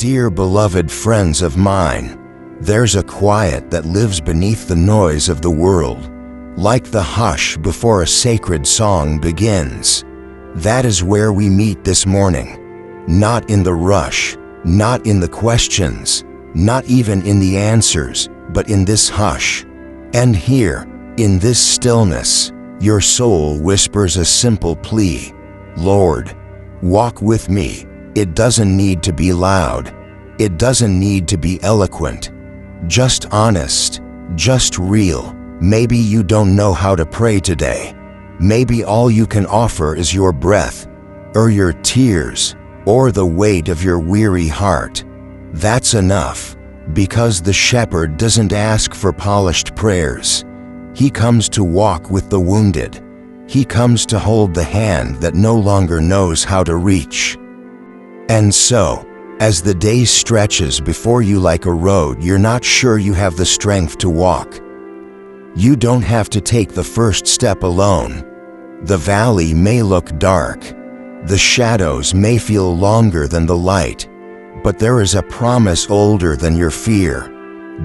dear beloved friends of mine, there's a quiet that lives beneath the noise of the world, like the hush before a sacred song begins. That is where we meet this morning. Not in the rush, not in the questions, not even in the answers, but in this hush. And here, in this stillness, your soul whispers a simple plea. Lord, walk with me. It doesn't need to be loud. It doesn't need to be eloquent. Just honest, just real. Maybe you don't know how to pray today. Maybe all you can offer is your breath, or your tears, or the weight of your weary heart. That's enough, because the shepherd doesn't ask for polished prayers. He comes to walk with the wounded. He comes to hold the hand that no longer knows how to reach. And so, as the day stretches before you like a road you're not sure you have the strength to walk, you don't have to take the first step alone. The valley may look dark. The shadows may feel longer than the light, but there is a promise older than your fear,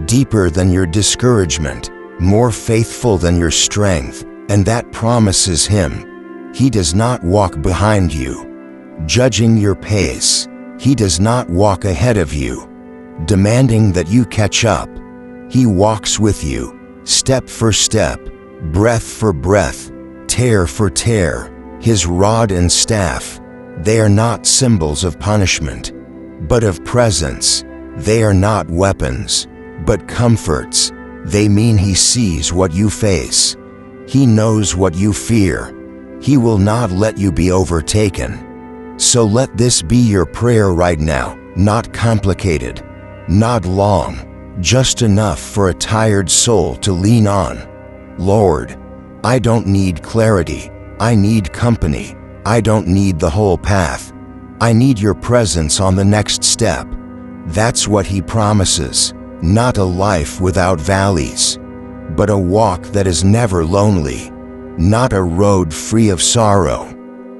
deeper than your discouragement, more faithful than your strength, and that promise is Him. He does not walk behind you, judging your pace. He does not walk ahead of you, demanding that you catch up. He walks with you, step for step, breath for breath, tear for tear. His rod and staff, they are not symbols of punishment, but of presence. They are not weapons, but comforts. They mean He sees what you face. He knows what you fear. He will not let you be overtaken. So let this be your prayer right now, not complicated, not long, just enough for a tired soul to lean on. Lord, I don't need clarity. I need company. I don't need the whole path. I need your presence on the next step. That's what He promises, not a life without valleys, but a walk that is never lonely, not a road free of sorrow,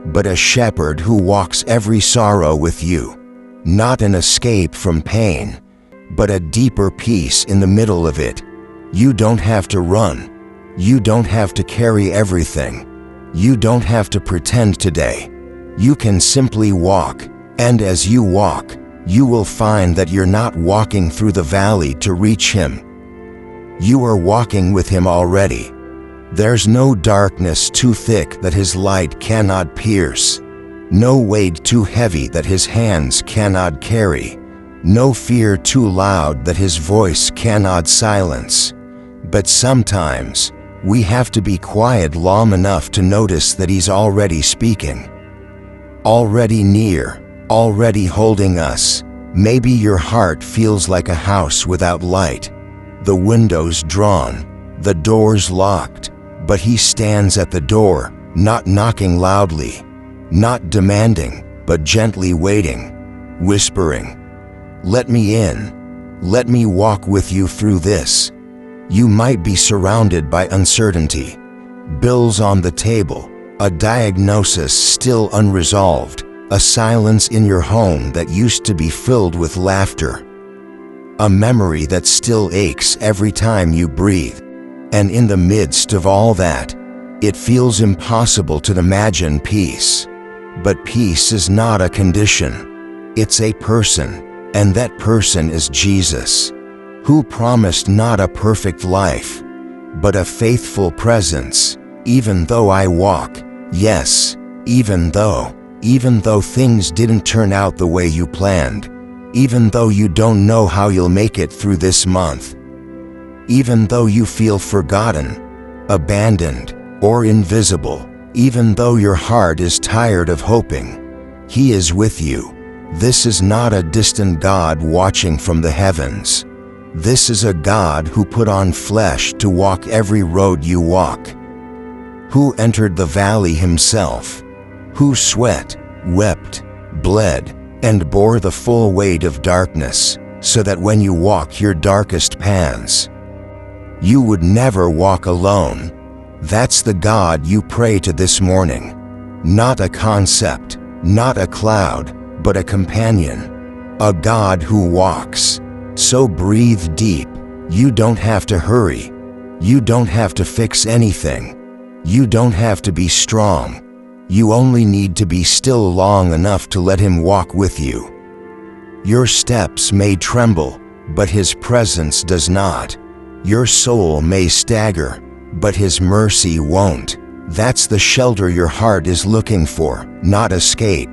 but a shepherd who walks every sorrow with you, not an escape from pain, but a deeper peace in the middle of it. You don't have to run. You don't have to carry everything. You don't have to pretend today. You can simply walk, and as you walk, you will find that you're not walking through the valley to reach Him. You are walking with Him already. There's no darkness too thick that His light cannot pierce, no weight too heavy that His hands cannot carry, no fear too loud that His voice cannot silence. But sometimes, we have to be quiet long enough to notice that He's already speaking, already near, already holding us. Maybe your heart feels like a house without light, the windows drawn, the doors locked, but He stands at the door, not knocking loudly, not demanding, but gently waiting, whispering, "Let me in. Let me walk with you through this." You might be surrounded by uncertainty, bills on the table, a diagnosis still unresolved, a silence in your home that used to be filled with laughter, a memory that still aches every time you breathe. And in the midst of all that, it feels impossible to imagine peace. But peace is not a condition. It's a person, and that person is Jesus, who promised not a perfect life, but a faithful presence. Even though I walk, yes, even though things didn't turn out the way you planned, even though you don't know how you'll make it through this month, even though you feel forgotten, abandoned, or invisible, even though your heart is tired of hoping, He is with you. This is not a distant God watching from the heavens. This is a God who put on flesh to walk every road you walk, who entered the valley Himself, who sweat, wept, bled, and bore the full weight of darkness, so that when you walk your darkest paths, you would never walk alone. That's the God you pray to this morning. Not a concept, not a cloud, but a companion. A God who walks. So breathe deep. You don't have to hurry. You don't have to fix anything. You don't have to be strong. You only need to be still long enough to let Him walk with you. Your steps may tremble, but His presence does not. Your soul may stagger, but His mercy won't. That's the shelter your heart is looking for, not escape,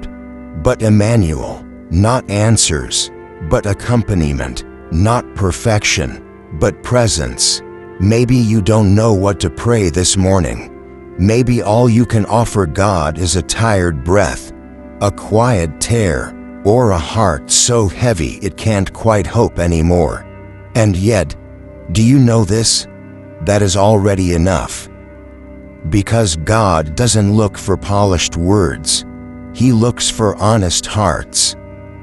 but Emmanuel, not answers, but accompaniment, not perfection, but presence. Maybe you don't know what to pray this morning. Maybe all you can offer God is a tired breath, a quiet tear, or a heart so heavy it can't quite hope anymore. And yet, do you know this? That is already enough. Because God doesn't look for polished words. He looks for honest hearts.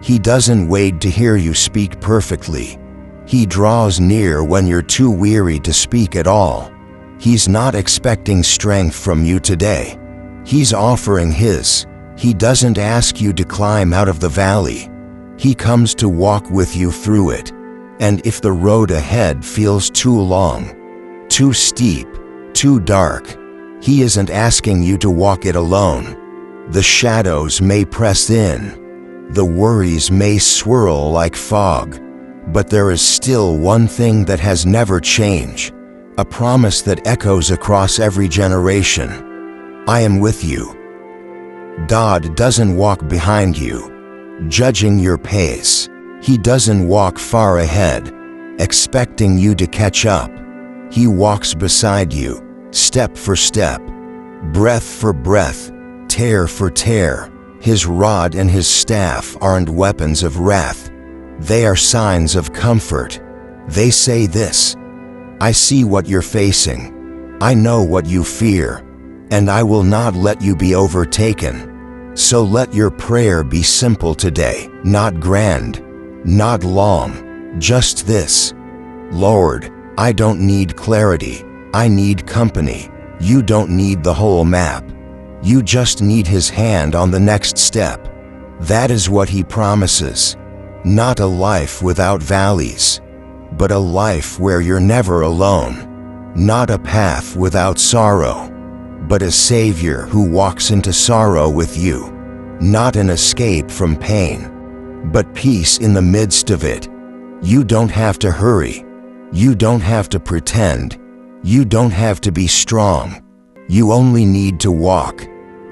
He doesn't wait to hear you speak perfectly. He draws near when you're too weary to speak at all. He's not expecting strength from you today. He's offering His. He doesn't ask you to climb out of the valley. He comes to walk with you through it. And if the road ahead feels too long, too steep, too dark, He isn't asking you to walk it alone. The shadows may press in. The worries may swirl like fog. But there is still one thing that has never changed. A promise that echoes across every generation. I am with you. God doesn't walk behind you, judging your pace. He doesn't walk far ahead, expecting you to catch up. He walks beside you, step for step, breath for breath, tear for tear. His rod and His staff aren't weapons of wrath. They are signs of comfort. They say this: I see what you're facing. I know what you fear, and I will not let you be overtaken. So let your prayer be simple today, not grand, not long, just this: Lord, I don't need clarity, I need company. You don't need the whole map. You just need His hand on the next step. That is what He promises. Not a life without valleys, but a life where you're never alone. Not a path without sorrow, but a Savior who walks into sorrow with you. Not an escape from pain, but peace in the midst of it. You don't have to hurry. You don't have to pretend. You don't have to be strong. You only need to walk.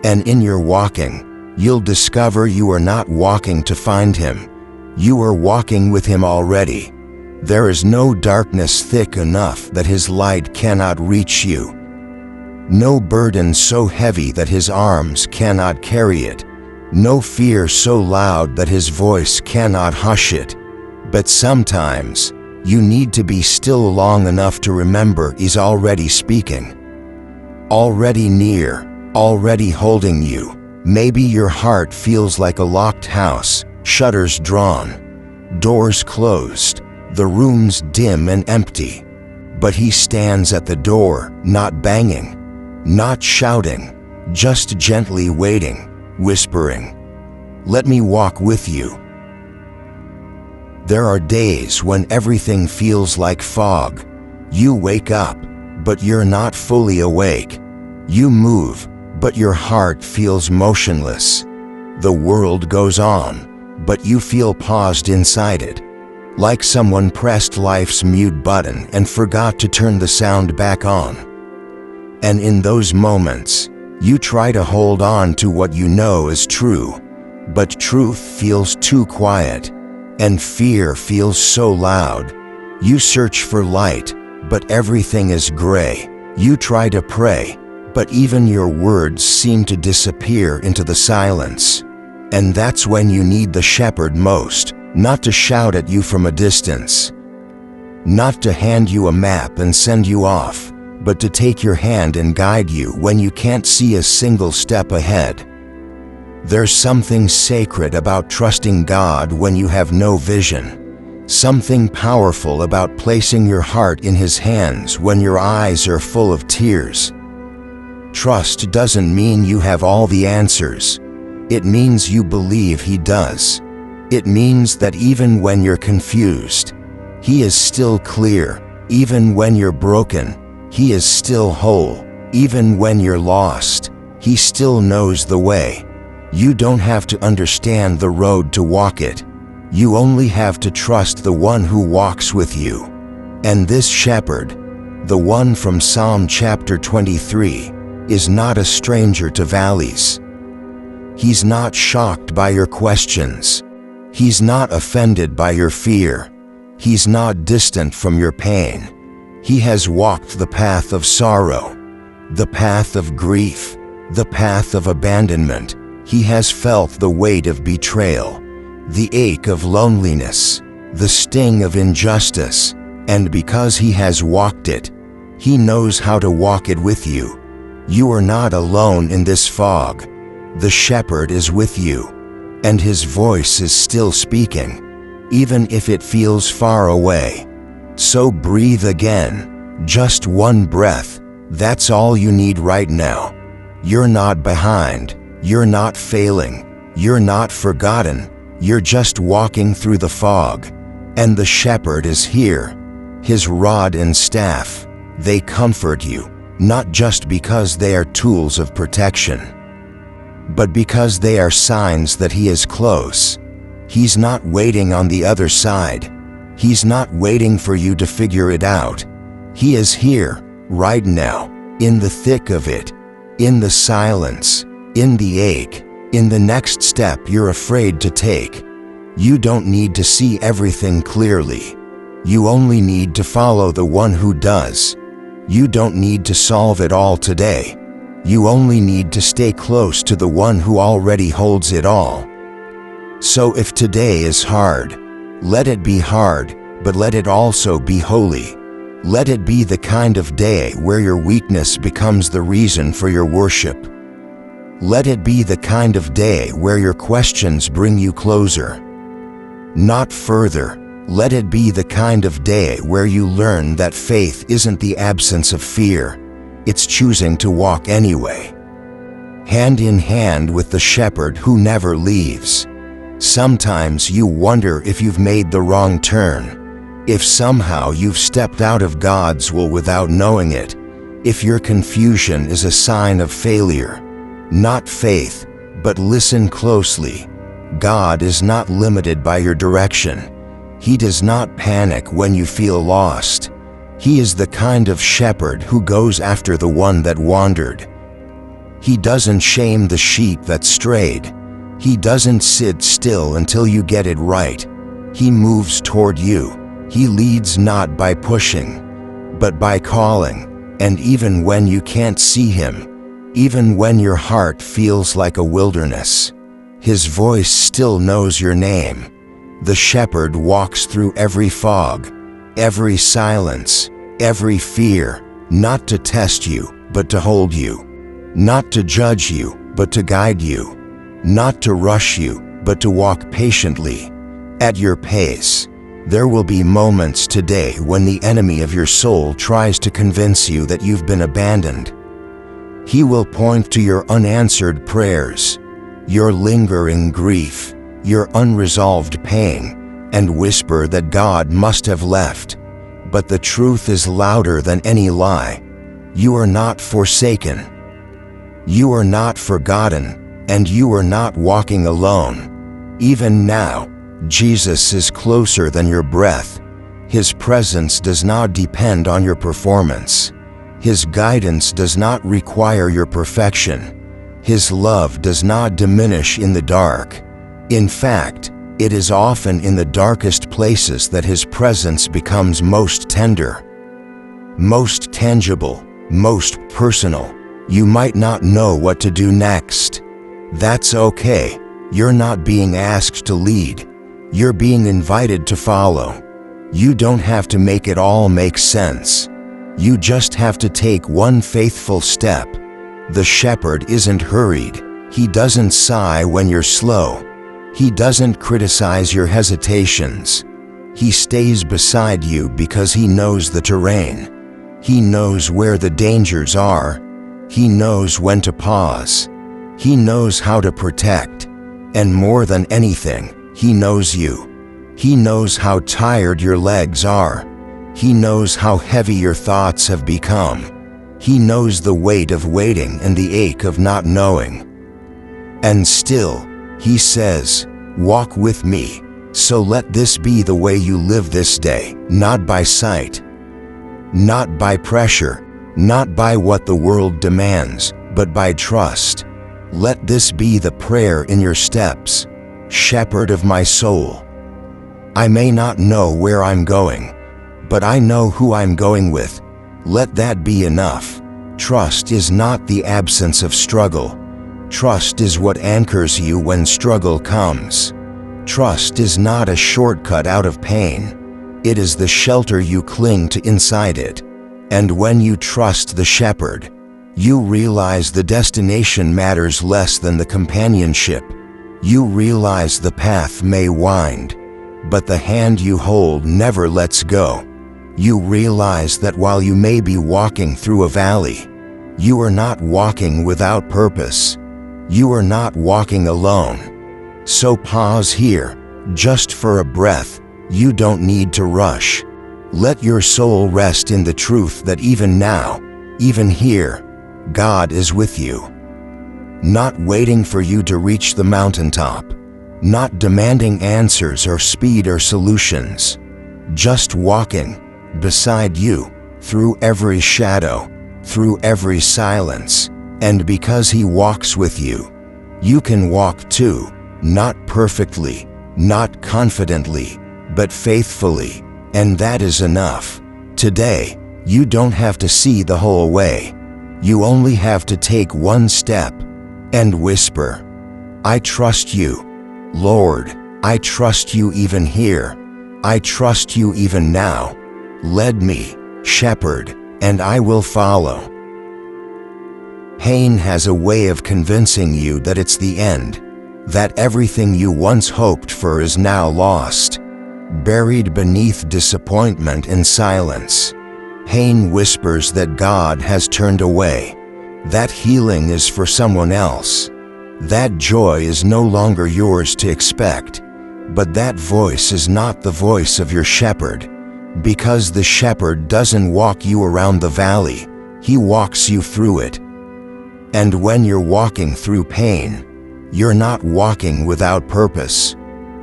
And in your walking, you'll discover you are not walking to find Him. You are walking with Him already. There is no darkness thick enough that His light cannot reach you. No burden so heavy that His arms cannot carry it. No fear so loud that His voice cannot hush it. But sometimes, you need to be still long enough to remember He's already speaking. Already near, already holding you. Maybe your heart feels like a locked house, shutters drawn, doors closed, the room's dim and empty. But He stands at the door, not banging, not shouting, just gently waiting, whispering, "Let me walk with you." There are days when everything feels like fog. You wake up, but you're not fully awake. You move, but your heart feels motionless. The world goes on, but you feel paused inside it, like someone pressed life's mute button and forgot to turn the sound back on. And in those moments, you try to hold on to what you know is true, but truth feels too quiet, and fear feels so loud. You search for light, but everything is gray. You try to pray, but even your words seem to disappear into the silence. And that's when you need the shepherd most, not to shout at you from a distance, not to hand you a map and send you off, but to take your hand and guide you when you can't see a single step ahead. There's something sacred about trusting God when you have no vision, something powerful about placing your heart in His hands when your eyes are full of tears. Trust doesn't mean you have all the answers. It means you believe He does. It means that even when you're confused, He is still clear. Even when you're broken, He is still whole. Even when you're lost, He still knows the way. You don't have to understand the road to walk it. You only have to trust the one who walks with you. And this shepherd, the one from Psalm chapter 23, is not a stranger to valleys. He's not shocked by your questions. He's not offended by your fear. He's not distant from your pain. He has walked the path of sorrow, the path of grief, the path of abandonment. He has felt the weight of betrayal, the ache of loneliness, the sting of injustice, and because He has walked it, He knows how to walk it with you. You are not alone in this fog. The shepherd is with you, and His voice is still speaking, even if it feels far away. So breathe again, just one breath. That's all you need right now. You're not behind. You're not failing. You're not forgotten. You're just walking through the fog. And the shepherd is here. His rod and staff, they comfort you, not just because they are tools of protection, but because they are signs that He is close. He's not waiting on the other side. He's not waiting for you to figure it out. He is here, right now, in the thick of it, in the silence, in the ache, in the next step you're afraid to take. You don't need to see everything clearly. You only need to follow the one who does. You don't need to solve it all today. You only need to stay close to the one who already holds it all. So if today is hard, let it be hard, but let it also be holy. Let it be the kind of day where your weakness becomes the reason for your worship. Let it be the kind of day where your questions bring you closer, not further. Let it be the kind of day where you learn that faith isn't the absence of fear, it's choosing to walk anyway, hand in hand with the shepherd who never leaves. Sometimes you wonder if you've made the wrong turn, if somehow you've stepped out of God's will without knowing it, if your confusion is a sign of failure, not faith. But listen closely. God is not limited by your direction. He does not panic when you feel lost. He is the kind of shepherd who goes after the one that wandered. He doesn't shame the sheep that strayed. He doesn't sit still until you get it right. He moves toward you. He leads not by pushing, but by calling. And even when you can't see Him, even when your heart feels like a wilderness, His voice still knows your name. The shepherd walks through every fog, every silence, every fear, not to test you, but to hold you, not to judge you, but to guide you, not to rush you, but to walk patiently, at your pace. There will be moments today when the enemy of your soul tries to convince you that you've been abandoned. He will point to your unanswered prayers, your lingering grief, your unresolved pain, and whisper that God must have left. But the truth is louder than any lie. You are not forsaken. You are not forgotten, and you are not walking alone. Even now, Jesus is closer than your breath. His presence does not depend on your performance. His guidance does not require your perfection. His love does not diminish in the dark. In fact, it is often in the darkest places that His presence becomes most tender, most tangible, most personal. You might not know what to do next. That's okay. You're not being asked to lead. You're being invited to follow. You don't have to make it all make sense. You just have to take one faithful step. The shepherd isn't hurried. He doesn't sigh when you're slow. He doesn't criticize your hesitations. He stays beside you because He knows the terrain. He knows where the dangers are. He knows when to pause. He knows how to protect. And more than anything, He knows you. He knows how tired your legs are. He knows how heavy your thoughts have become. He knows the weight of waiting and the ache of not knowing. And still, He says, "Walk with me." So let this be the way you live this day, not by sight, not by pressure, not by what the world demands, but by trust. Let this be the prayer in your steps. Shepherd of my soul, I may not know where I'm going, but I know who I'm going with. Let that be enough. Trust is not the absence of struggle. Trust is what anchors you when struggle comes. Trust is not a shortcut out of pain. It is the shelter you cling to inside it. And when you trust the shepherd, you realize the destination matters less than the companionship. You realize the path may wind, but the hand you hold never lets go. You realize that while you may be walking through a valley, you are not walking without purpose. You are not walking alone. So pause here, just for a breath. You don't need to rush. Let your soul rest in the truth that even now, even here, God is with you. Not waiting for you to reach the mountaintop. Not demanding answers or speed or solutions. Just walking beside you, through every shadow, through every silence. And because He walks with you, you can walk too, not perfectly, not confidently, but faithfully. And that is enough. Today, you don't have to see the whole way. You only have to take one step and whisper, "I trust you, Lord. I trust you even here. I trust you even now. Lead me, shepherd, and I will follow." Pain has a way of convincing you that it's the end, that everything you once hoped for is now lost. Buried beneath disappointment and silence, pain whispers that God has turned away, that healing is for someone else, that joy is no longer yours to expect. But that voice is not the voice of your shepherd, because the shepherd doesn't walk you around the valley, He walks you through it. And when you're walking through pain, you're not walking without purpose.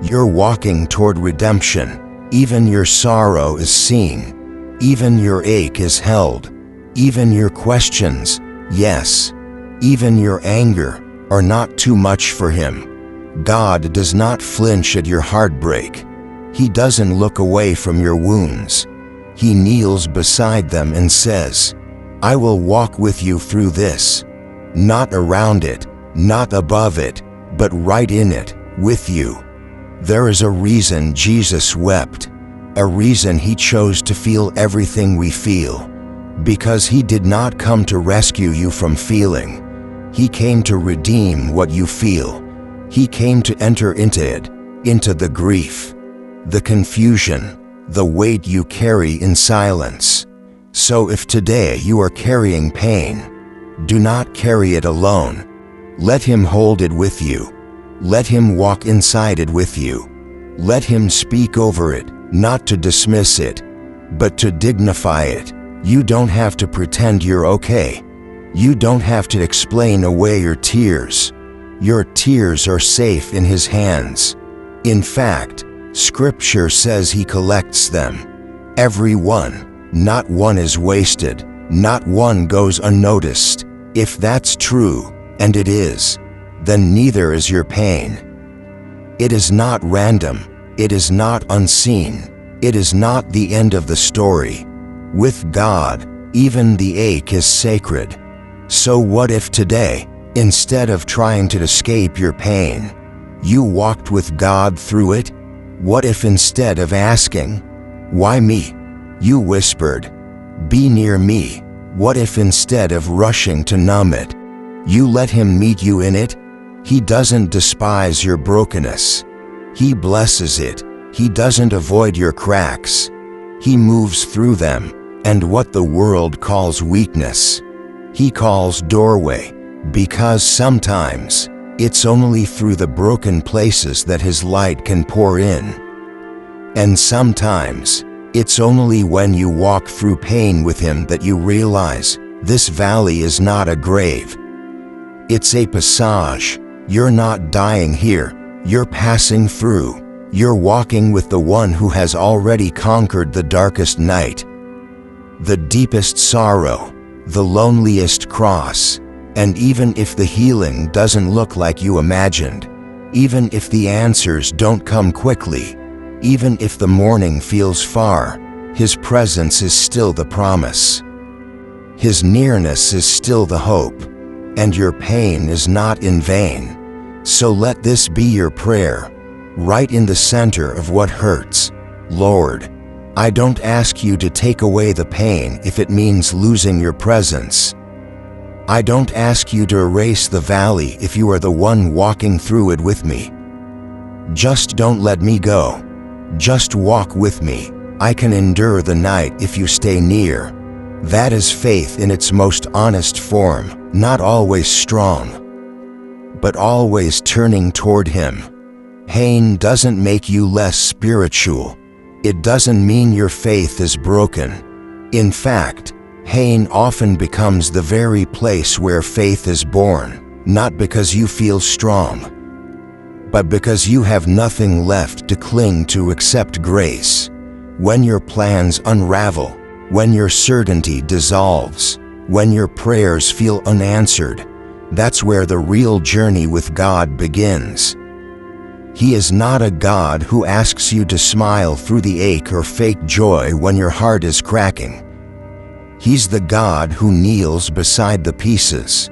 You're walking toward redemption. Even your sorrow is seen. Even your ache is held. Even your questions, yes, even your anger, are not too much for Him. God does not flinch at your heartbreak. He doesn't look away from your wounds. He kneels beside them and says, "I will walk with you through this." Not around it, not above it, but right in it, with you. There is a reason Jesus wept, a reason He chose to feel everything we feel, because He did not come to rescue you from feeling. He came to redeem what you feel. He came to enter into it, into the grief, the confusion, the weight you carry in silence. So if today you are carrying pain, do not carry it alone. Let Him hold it with you. Let Him walk inside it with you. Let Him speak over it, not to dismiss it, but to dignify it. You don't have to pretend you're okay. You don't have to explain away your tears. Your tears are safe in His hands. In fact, Scripture says He collects them. Every one. Not one is wasted. Not one goes unnoticed. If that's true, and it is, then neither is your pain. It is not random. It is not unseen. It is not the end of the story. With God, even the ache is sacred. So what if today, instead of trying to escape your pain, you walked with God through it? What if instead of asking, "Why me?" you whispered, "Be near me"? What if instead of rushing to numb it, you let Him meet you in it? He doesn't despise your brokenness. He blesses it. He doesn't avoid your cracks. He moves through them, and what the world calls weakness, He calls doorway, because sometimes It's only through the broken places that His light can pour in. And sometimes, it's only when you walk through pain with Him that you realize this valley is not a grave. It's a passage. You're not dying here, you're passing through. You're walking with the one who has already conquered the darkest night, the deepest sorrow, the loneliest cross. And even if the healing doesn't look like you imagined, even if the answers don't come quickly, even if the morning feels far, His presence is still the promise. His nearness is still the hope, and your pain is not in vain. So let this be your prayer, right in the center of what hurts. Lord, I don't ask you to take away the pain if it means losing your presence. I don't ask you to erase the valley if you are the one walking through it with me. Just don't let me go. Just walk with me. I can endure the night if you stay near. That is faith in its most honest form, not always strong, but always turning toward Him. Pain doesn't make you less spiritual. It doesn't mean your faith is broken. In fact, pain often becomes the very place where faith is born, not because you feel strong, but because you have nothing left to cling to except grace. When your plans unravel, when your certainty dissolves, when your prayers feel unanswered, that's where the real journey with God begins. He is not a God who asks you to smile through the ache or fake joy when your heart is cracking. He's the God who kneels beside the pieces,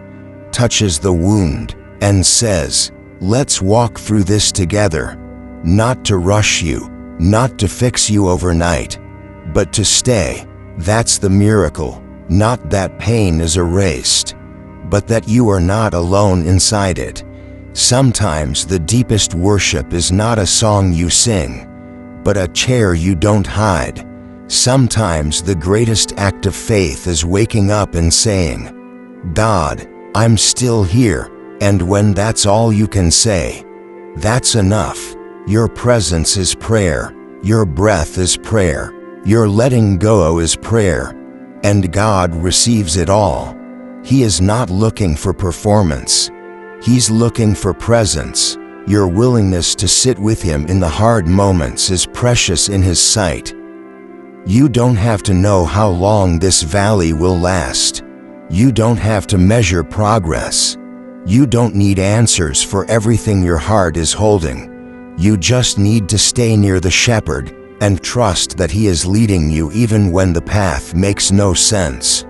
touches the wound, and says, "Let's walk through this together," not to rush you, not to fix you overnight, but to stay. That's the miracle, not that pain is erased, but that you are not alone inside it. Sometimes the deepest worship is not a song you sing, but a chair you don't hide. Sometimes the greatest act of faith is waking up and saying, "God, I'm still here," and when that's all you can say, that's enough. Your presence is prayer, your breath is prayer, your letting go is prayer, and God receives it all. He is not looking for performance. He's looking for presence. Your willingness to sit with Him in the hard moments is precious in His sight. You don't have to know how long this valley will last. You don't have to measure progress. You don't need answers for everything your heart is holding. You just need to stay near the shepherd and trust that He is leading you even when the path makes no sense.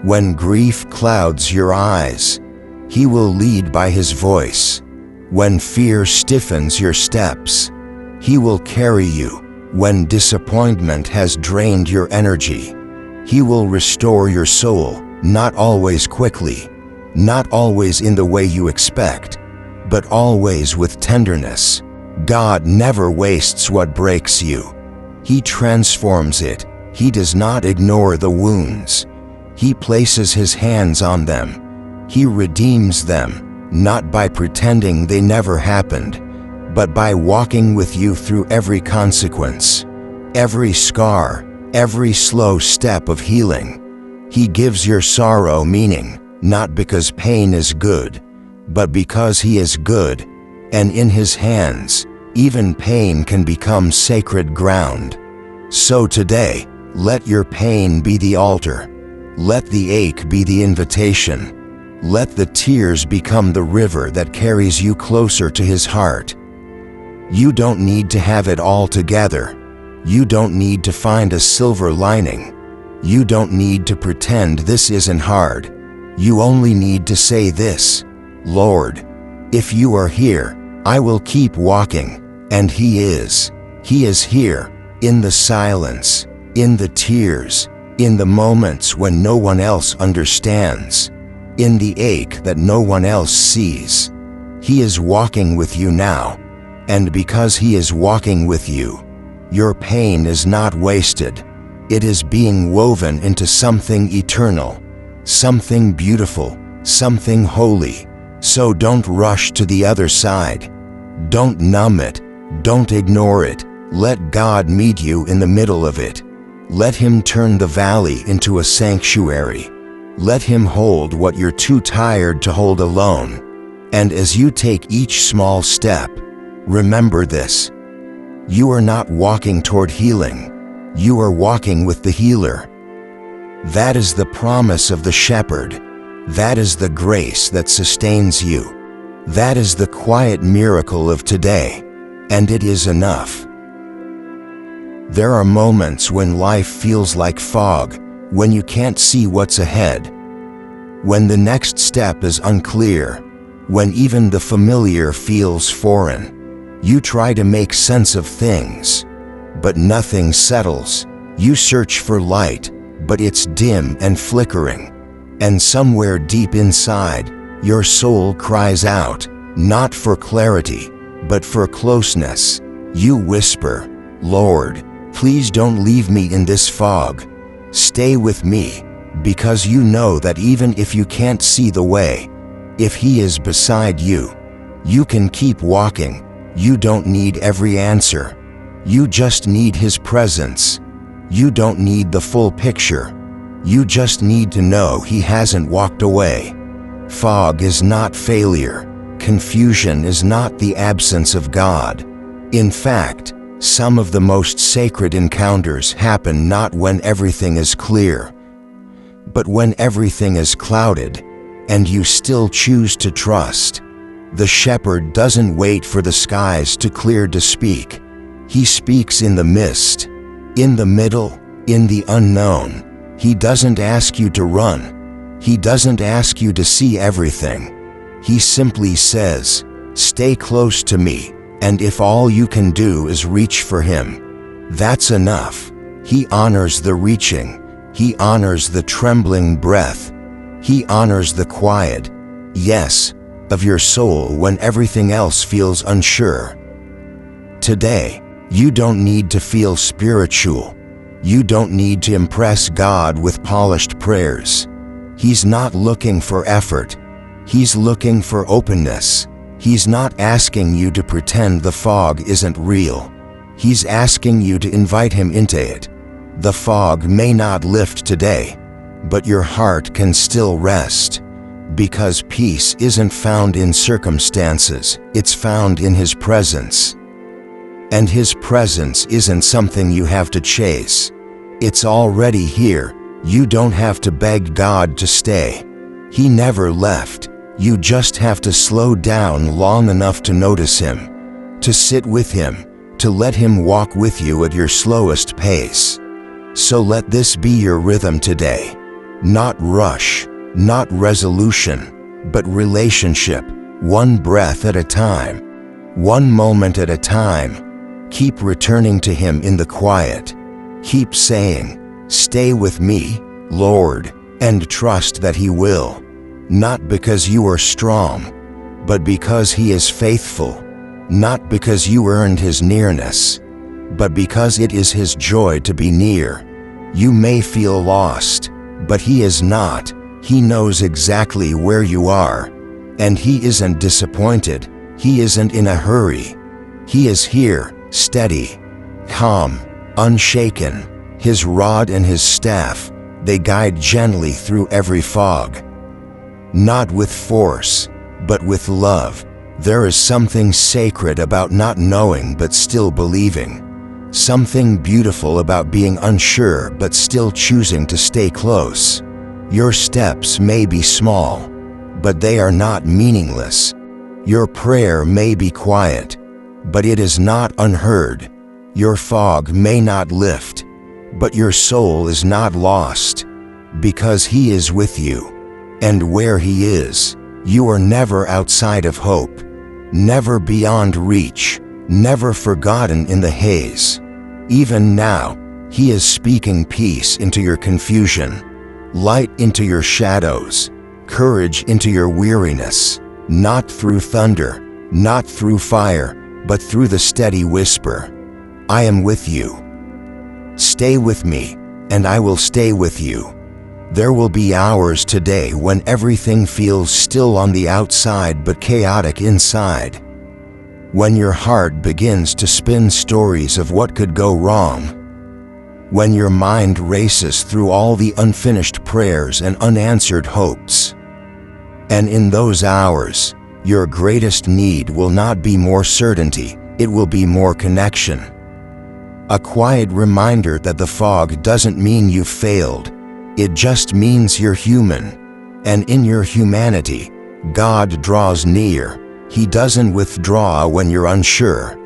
When grief clouds your eyes, He will lead by His voice. When fear stiffens your steps, He will carry you. When disappointment has drained your energy, He will restore your soul, not always quickly, not always in the way you expect, but always with tenderness. God never wastes what breaks you. He transforms it. He does not ignore the wounds. He places His hands on them. He redeems them, not by pretending they never happened, but by walking with you through every consequence, every scar, every slow step of healing. He gives your sorrow meaning, not because pain is good, but because He is good, and in His hands, even pain can become sacred ground. So today, let your pain be the altar. Let the ache be the invitation. Let the tears become the river that carries you closer to His heart. You don't need to have it all together. You don't need to find a silver lining. You don't need to pretend this isn't hard. You only need to say this: "Lord, if you are here, I will keep walking." And He is. He is here, in the silence, in the tears, in the moments when no one else understands, in the ache that no one else sees. He is walking with you now. And because He is walking with you, your pain is not wasted. It is being woven into something eternal, something beautiful, something holy, So don't rush to the other side. Don't numb it. Don't ignore it. Let God meet you in the middle of it. Let Him turn the valley into a sanctuary. Let Him hold what you're too tired to hold alone. And as you take each small step, remember this: you are not walking toward healing. You are walking with the healer. That is the promise of the shepherd. That is the grace that sustains you. That is the quiet miracle of today, and it is enough. There are moments when life feels like fog, when you can't see what's ahead, when the next step is unclear, when even the familiar feels foreign. You try to make sense of things, but nothing settles. You search for light, but it's dim and flickering. And somewhere deep inside, your soul cries out, not for clarity, but for closeness. You whisper, "Lord, please don't leave me in this fog. Stay with me," because you know that even if you can't see the way, if He is beside you, you can keep walking. You don't need every answer. You just need His presence. You don't need the full picture. You just need to know He hasn't walked away. Fog is not failure. Confusion is not the absence of God. In fact, some of the most sacred encounters happen not when everything is clear, but when everything is clouded, and you still choose to trust. The shepherd doesn't wait for the skies to clear to speak. He speaks in the mist, in the middle, in the unknown. He doesn't ask you to run. He doesn't ask you to see everything. He simply says, "Stay close to me," and if all you can do is reach for Him, that's enough. He honors the reaching. He honors the trembling breath. He honors the quiet, yes, of your soul when everything else feels unsure. Today, you don't need to feel spiritual. You don't need to impress God with polished prayers. He's not looking for effort. He's looking for openness. He's not asking you to pretend the fog isn't real. He's asking you to invite Him into it. The fog may not lift today, but your heart can still rest, because peace isn't found in circumstances, it's found in His presence. And His presence isn't something you have to chase. It's already here. You don't have to beg God to stay. He never left. You just have to slow down long enough to notice Him, to sit with Him, to let Him walk with you at your slowest pace. So let this be your rhythm today. Not rush, not resolution, but relationship, one breath at a time, one moment at a time. Keep returning to Him in the quiet. Keep saying, "Stay with me, Lord," and trust that He will. Not because you are strong, but because He is faithful. Not because you earned His nearness, but because it is His joy to be near. You may feel lost, but He is not. He knows exactly where you are, and He isn't disappointed. He isn't in a hurry. He is here, steady, calm, unshaken. His rod and His staff, they guide gently through every fog. Not with force, but with love. There is something sacred about not knowing but still believing. Something beautiful about being unsure but still choosing to stay close. Your steps may be small, but they are not meaningless. Your prayer may be quiet, but it is not unheard. Your fog may not lift, but your soul is not lost, because He is with you. And where He is, you are never outside of hope, never beyond reach, never forgotten in the haze. Even now, He is speaking peace into your confusion, light into your shadows, courage into your weariness, not through thunder, not through fire, but through the steady whisper, "I am with you. Stay with me, and I will stay with you." There will be hours today when everything feels still on the outside but chaotic inside. When your heart begins to spin stories of what could go wrong. When your mind races through all the unfinished prayers and unanswered hopes. And in those hours, your greatest need will not be more certainty, it will be more connection. A quiet reminder that the fog doesn't mean you've failed, it just means you're human. And in your humanity, God draws near. He doesn't withdraw when you're unsure.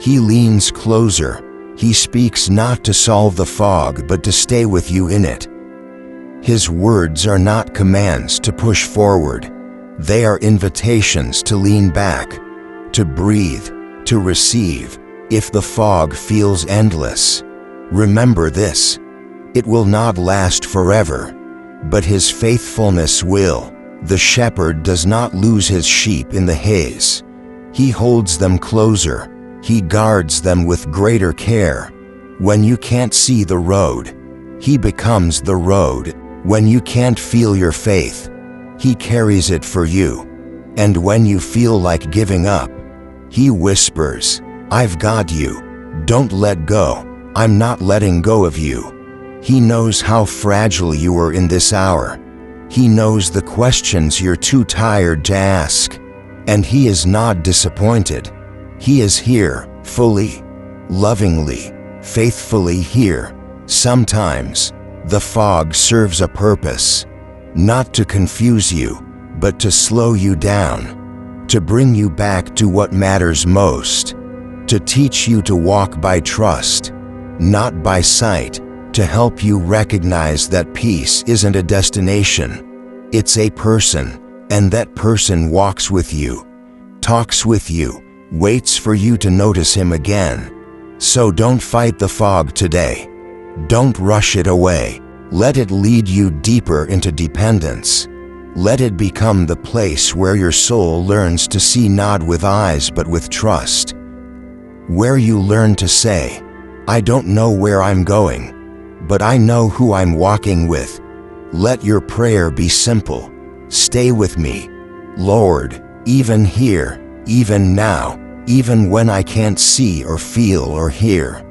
He leans closer. He speaks not to solve the fog but to stay with you in it. His words are not commands to push forward. They are invitations to lean back, to breathe, to receive. If the fog feels endless, remember this: it will not last forever, but His faithfulness will. The shepherd does not lose his sheep in the haze. He holds them closer. He guards them with greater care. When you can't see the road, He becomes the road. When you can't feel your faith, He carries it for you. And when you feel like giving up, He whispers, "I've got you. Don't let go. I'm not letting go of you." He knows how fragile you are in this hour. He knows the questions you're too tired to ask. And He is not disappointed. He is here, fully, lovingly, faithfully here. Sometimes, the fog serves a purpose. Not to confuse you, but to slow you down. To bring you back to what matters most. To teach you to walk by trust, not by sight. To help you recognize that peace isn't a destination. It's a person, and that person walks with you, talks with you, waits for you to notice him again. So don't fight the fog today. Don't rush it away. Let it lead you deeper into dependence. Let it become the place where your soul learns to see not with eyes but with trust. Where you learn to say, "I don't know where I'm going, but I know who I'm walking with." Let your prayer be simple. Stay with me, Lord, even here, even now, even when I can't see or feel or hear.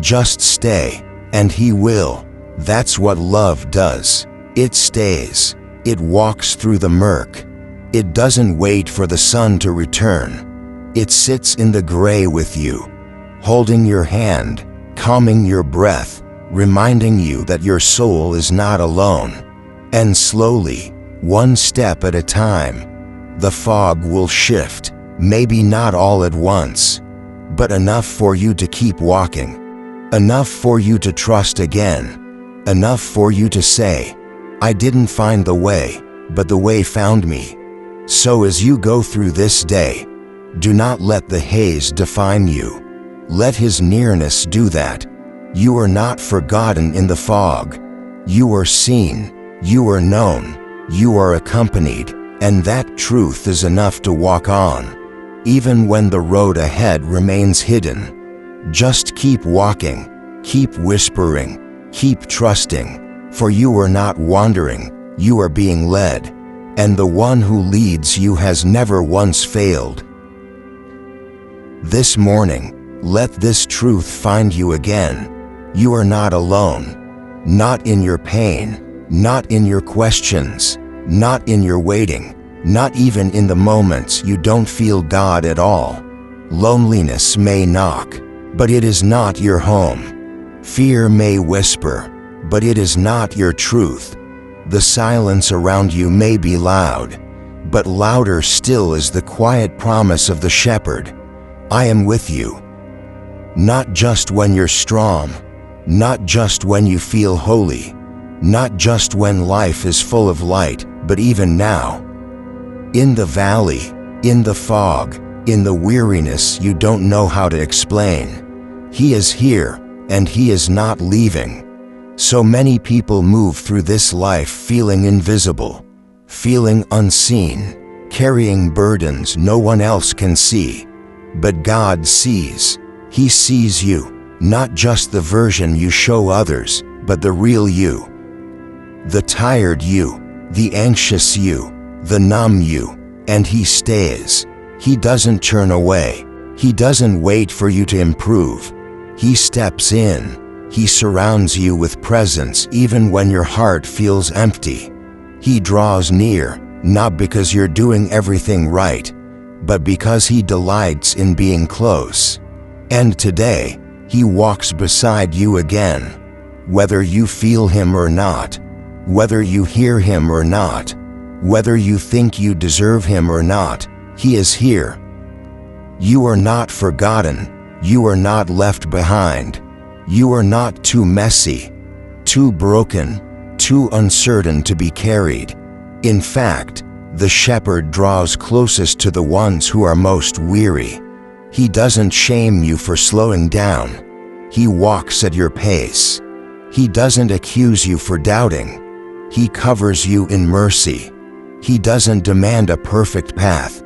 Just stay, and He will. That's what love does. It stays. It walks through the murk. It doesn't wait for the sun to return. It sits in the gray with you, holding your hand, calming your breath, reminding you that your soul is not alone. And slowly, one step at a time, the fog will shift, maybe not all at once, but enough for you to keep walking, enough for you to trust again, enough for you to say, "I didn't find the way, but the way found me." So as you go through this day, do not let the haze define you. Let His nearness do that. You are not forgotten in the fog. You are seen, you are known, you are accompanied, and that truth is enough to walk on. Even when the road ahead remains hidden, just keep walking, keep whispering, keep trusting, for you are not wandering, you are being led, and the one who leads you has never once failed. This morning, let this truth find you again. You are not alone. Not in your pain, not in your questions, not in your waiting, not even in the moments you don't feel God at all. Loneliness may knock, but it is not your home. Fear may whisper, but it is not your truth. The silence around you may be loud, but louder still is the quiet promise of the shepherd. I am with you. Not just when you're strong, not just when you feel holy, not just when life is full of light, but even now. In the valley, in the fog, in the weariness you don't know how to explain. He is here, and He is not leaving. So many people move through this life feeling invisible, feeling unseen, carrying burdens no one else can see. But God sees. He sees you, not just the version you show others, but the real you. the tired you, the anxious you, the numb you, and He stays. He doesn't turn away. He doesn't wait for you to improve. He steps in. He surrounds you with presence even when your heart feels empty. He draws near, not because you're doing everything right, but because He delights in being close. And today, He walks beside you again. Whether you feel Him or not, whether you hear Him or not, whether you think you deserve Him or not, He is here. You are not forgotten. You are not left behind. You are not too messy, too broken, too uncertain to be carried. In fact, the shepherd draws closest to the ones who are most weary. He doesn't shame you for slowing down. He walks at your pace. He doesn't accuse you for doubting. He covers you in mercy. He doesn't demand a perfect path.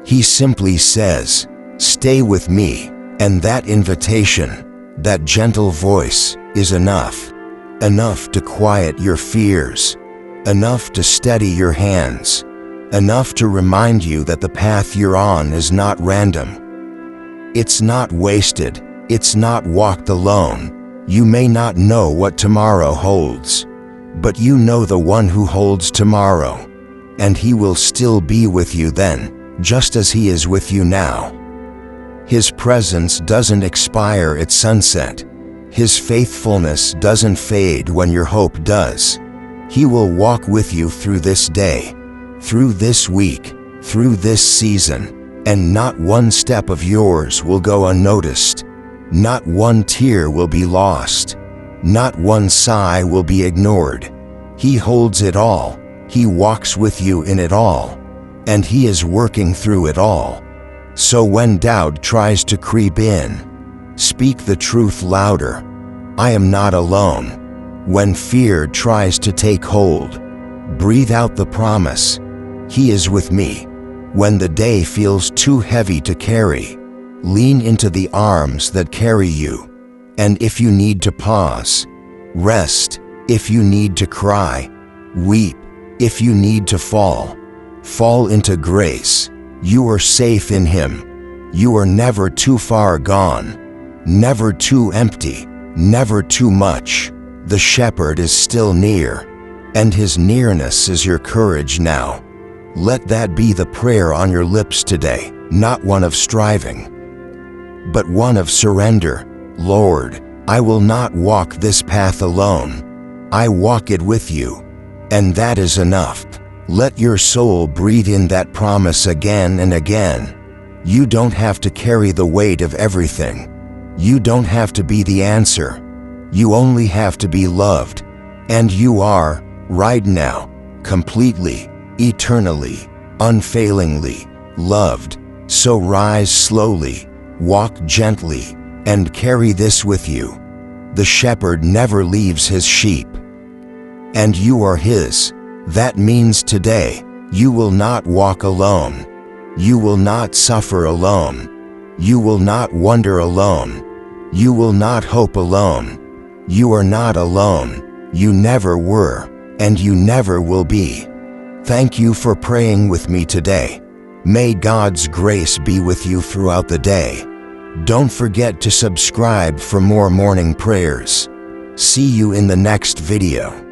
He simply says, "Stay with me," and that invitation, that gentle voice, is enough. Enough to quiet your fears. Enough to steady your hands. Enough to remind you that the path you're on is not random. It's not wasted. It's not walked alone. You may not know what tomorrow holds, but you know the one who holds tomorrow, and He will still be with you then, just as He is with you now. His presence doesn't expire at sunset. His faithfulness doesn't fade when your hope does. He will walk with you through this day, through this week, through this season, and not one step of yours will go unnoticed. Not one tear will be lost. Not one sigh will be ignored. He holds it all. He walks with you in it all. And He is working through it all. So when doubt tries to creep in, speak the truth louder. I am not alone. When fear tries to take hold, breathe out the promise. He is with me. When the day feels too heavy to carry, lean into the arms that carry you. And if you need to pause, rest. If you need to cry, weep. If you need to fall into grace. You are safe in Him. You are never too far gone, never too empty, never too much. The shepherd is still near, and His nearness is your courage now. Let that be the prayer on your lips today, not one of striving, but one of surrender. Lord, I will not walk this path alone. I walk it with you, and that is enough. Let your soul breathe in that promise again and again. You don't have to carry the weight of everything. You don't have to be the answer. You only have to be loved. And you are, right now, completely, eternally, unfailingly loved. So rise slowly, walk gently, and carry this with you. The shepherd never leaves his sheep. And you are His. That means today, you will not walk alone. You will not suffer alone. You will not wonder alone. You will not hope alone. You are not alone. You never were, and you never will be. Thank you for praying with me today. May God's grace be with you throughout the day. Don't forget to subscribe for more morning prayers. See you in the next video.